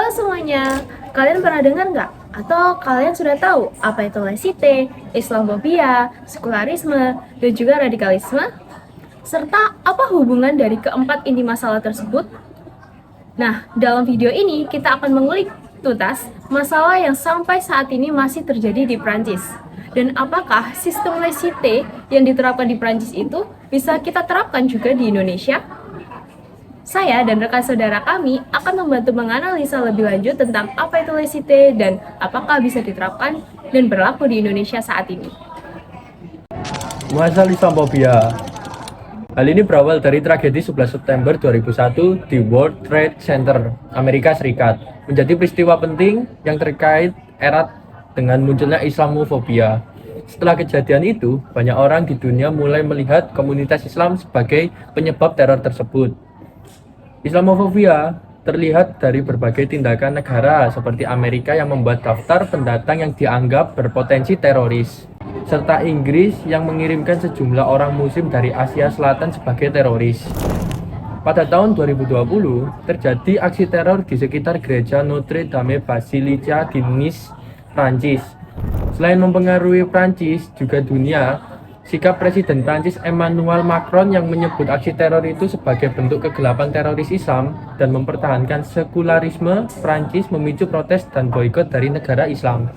Halo semuanya, kalian pernah dengar nggak? Atau kalian sudah tahu apa itu lesite, Islamophobia, sekularisme, dan juga radikalisme? Serta apa hubungan dari keempat inti masalah tersebut? Nah, dalam video ini kita akan mengulik tuntas masalah yang sampai saat ini masih terjadi di Prancis. Dan apakah sistem lesite yang diterapkan di Prancis itu bisa kita terapkan juga di Indonesia? Saya dan rekan saudara kami akan membantu menganalisa lebih lanjut tentang apa itu lesite dan apakah bisa diterapkan dan berlaku di Indonesia saat ini. Masalah Islamophobia. Hal ini berawal dari tragedi 11 September 2001 di World Trade Center, Amerika Serikat, menjadi peristiwa penting yang terkait erat dengan munculnya Islamophobia. Setelah kejadian itu, banyak orang di dunia mulai melihat komunitas Islam sebagai penyebab teror tersebut. Islamophobia terlihat dari berbagai tindakan negara seperti Amerika yang membuat daftar pendatang yang dianggap berpotensi teroris, serta Inggris yang mengirimkan sejumlah orang muslim dari Asia Selatan sebagai teroris. Pada tahun 2020, terjadi aksi teror di sekitar gereja Notre Dame Basilica di Nice, Prancis. Selain mempengaruhi Prancis, juga dunia, sikap Presiden Prancis Emmanuel Macron yang menyebut aksi teror itu sebagai bentuk kegelapan teroris Islam dan mempertahankan sekularisme Prancis memicu protes dan boikot dari negara Islam.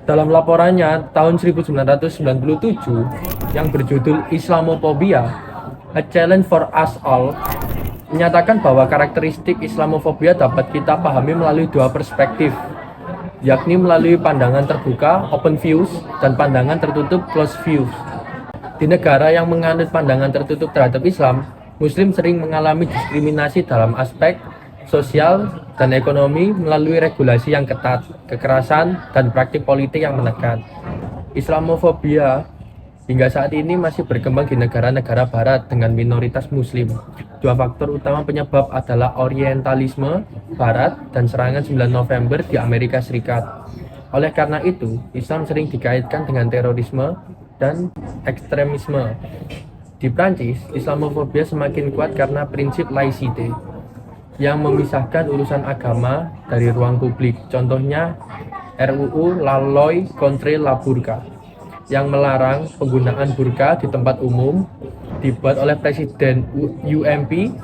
Dalam laporannya tahun 1997 yang berjudul Islamophobia, A Challenge for Us All, menyatakan bahwa karakteristik Islamophobia dapat kita pahami melalui dua perspektif, yakni melalui pandangan terbuka, open views, dan pandangan tertutup, closed views. Di negara yang menganut pandangan tertutup terhadap Islam, Muslim sering mengalami diskriminasi dalam aspek sosial dan ekonomi melalui regulasi yang ketat, kekerasan, dan praktik politik yang menekan. Islamophobia hingga saat ini masih berkembang di negara-negara barat dengan minoritas Muslim. Dua faktor utama penyebab adalah Orientalisme Barat dan serangan 9 November di Amerika Serikat. Oleh karena itu, Islam sering dikaitkan dengan terorisme dan ekstremisme. Di Prancis, Islamophobia semakin kuat karena prinsip laicite yang memisahkan urusan agama dari ruang publik. Contohnya RUU La Loi contre la Burqa yang melarang penggunaan burka di tempat umum, dibuat oleh Presiden UMP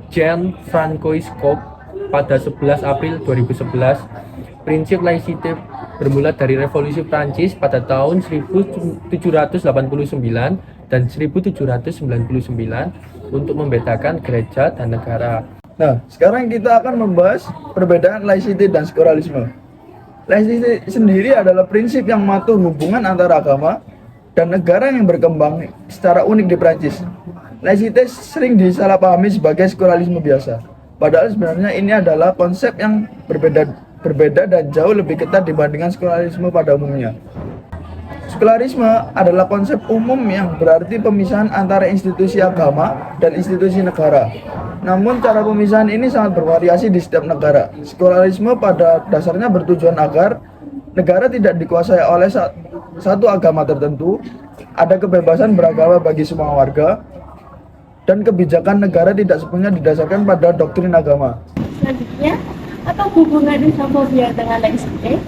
Jean-François Copé pada 11 April 2011. Prinsip laicite bermula dari Revolusi Prancis pada tahun 1789 dan 1799 untuk membedakan gereja dan negara. Nah, sekarang kita akan membahas perbedaan laicite dan sekularisme. Laicite sendiri adalah prinsip yang mengatur hubungan antara agama dan negara yang berkembang secara unik di Prancis. Laicite sering disalahpahami sebagai sekularisme biasa, padahal sebenarnya ini adalah konsep yang berbeda dan jauh lebih ketat dibandingkan sekularisme pada umumnya. Sekularisme adalah konsep umum yang berarti pemisahan antara institusi agama dan institusi negara. Namun cara pemisahan ini sangat bervariasi di setiap negara. Sekularisme pada dasarnya bertujuan agar negara tidak dikuasai oleh satu agama tertentu, ada kebebasan beragama bagi semua warga, dan kebijakan negara tidak sepenuhnya didasarkan pada doktrin agama. Selanjutnya, atau hubungan Islamophobia dengan laicite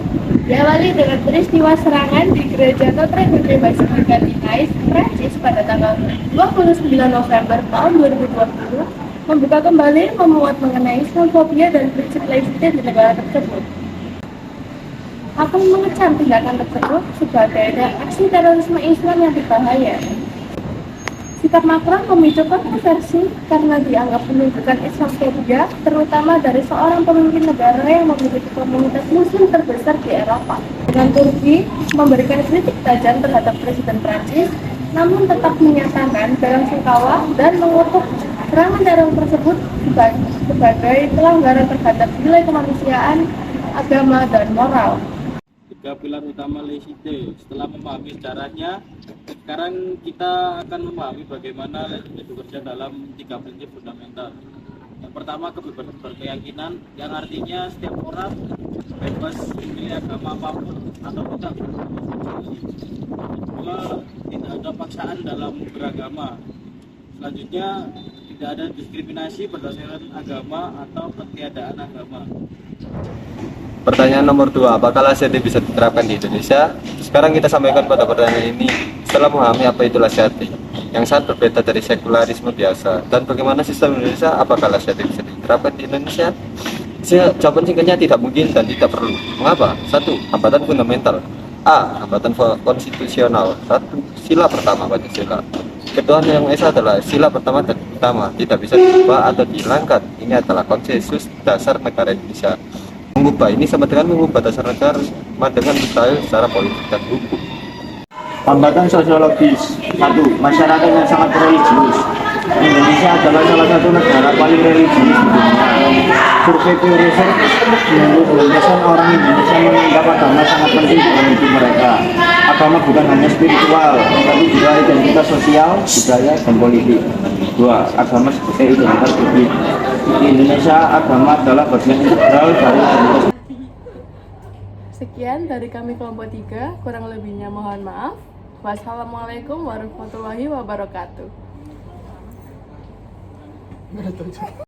diawali dengan peristiwa serangan di gereja Notre Dame Basilica di Nice, Prancis pada tanggal 29 November tahun 2020 membuka kembali memuat mengenai Islamophobia dan prinsip laicite di negara tersebut. Akan mengecam tindakan tersebut sebagai aksi terorisme Islam yang berbahaya. Sikap Macron memicu kontroversi karena dianggap menunjukkan Islamophobia, terutama dari seorang pemimpin negara yang memiliki komunitas Muslim terbesar di Eropa. Dengan Turki memberikan kritik tajam terhadap Presiden Prancis, namun tetap menyatakan bela sungkawa dan mengutuk serangan teror tersebut sebagai pelanggaran terhadap nilai kemanusiaan, agama, dan moral. Tiga pilar utama laicite. Setelah memahami sejarahnya, sekarang kita akan memahami bagaimana laicite bekerja dalam tiga prinsip fundamental. Yang pertama, kebebasan berkeyakinan, yang artinya setiap orang bebas memilih agama apapun atau tidak. Kedua, tidak ada paksaan dalam beragama. Selanjutnya, Tidak ada diskriminasi berdasarkan agama atau ketiadaan agama. Pertanyaan nomor 2, apakah LCD bisa diterapkan di Indonesia? Sekarang kita sampaikan pada pertanyaan ini setelah memahami apa itu LCD yang sangat berbeda dari sekularisme biasa. Dan bagaimana sistem Indonesia, apakah LCD bisa diterapkan di Indonesia? Jawaban singkatnya tidak mungkin dan tidak perlu. Mengapa? 1. Hambatan fundamental. A. Hambatan konstitusional. 1. Sila pertama Pancasila. Ketuhanan yang Esa adalah sila pertama dan utama, tidak bisa diubah atau dihilangkan. Ini adalah konsensus dasar negara Indonesia. Mengubah ini sama dengan mengubah dasar negara dengan mustahil secara politik dan hukum. Hambatan sosiologis. 1. Masyarakat yang sangat religius. Indonesia adalah salah satu negara paling religius di dunia. Survei Pew Research 90% orang Indonesia menganggap agama sangat penting dalam hidup mereka. Agama bukan hanya spiritual, tapi juga identitas sosial, budaya, dan politik. 2. Agama sebagai identitas publik. Di Indonesia, agama adalah bagian integral dari identitas. Sekian dari kami kelompok 3, kurang lebihnya mohon maaf. Wassalamualaikum warahmatullahi wabarakatuh.